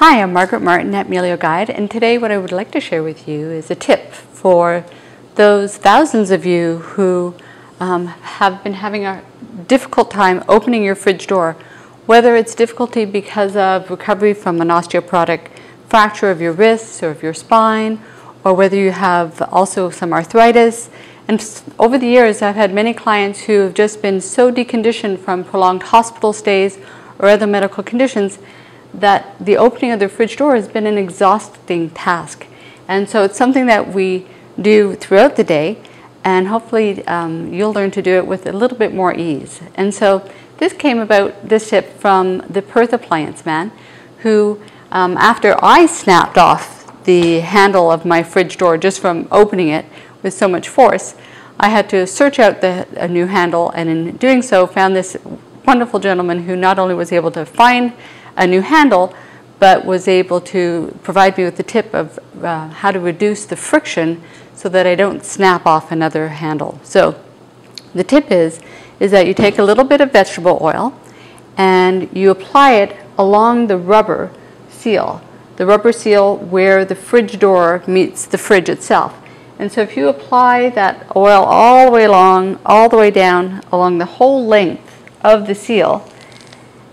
Hi, I'm Margaret Martin at Melio Guide, and today what I would like to share with you is a tip for those thousands of you who have been having a difficult time opening your fridge door, whether it's difficulty because of recovery from an osteoporotic fracture of your wrists or of your spine, or whether you have also some arthritis. And over the years, I've had many clients who have just been so deconditioned from prolonged hospital stays or other medical conditions that the opening of their fridge door has been an exhausting task. And so it's something that we do throughout the day, and hopefully you'll learn to do it with a little bit more ease. And so this came about, this tip, from the Perth appliance man, who after I snapped off the handle of my fridge door just from opening it with so much force, I had to search out a new handle, and in doing so found this wonderful gentleman who not only was able to find a new handle, but was able to provide me with the tip of how to reduce the friction so that I don't snap off another handle. So the tip is that you take a little bit of vegetable oil and you apply it along the rubber seal where the fridge door meets the fridge itself. And so if you apply that oil all the way along, all the way down along the whole length of the seal,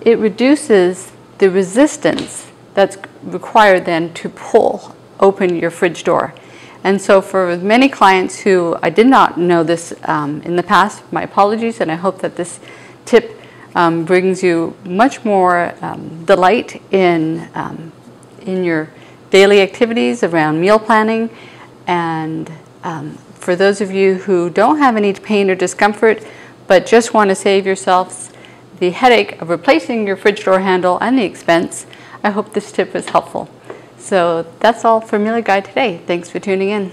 it reduces the resistance that's required then to pull open your fridge door. And so for many clients who I did not know this in the past, my apologies, and I hope that this tip brings you much more delight in your daily activities around meal planning. And for those of you who don't have any pain or discomfort but just want to save yourselves the headache of replacing your fridge door handle and the expense, I hope this tip was helpful. So that's all for Melio Guide today. Thanks for tuning in.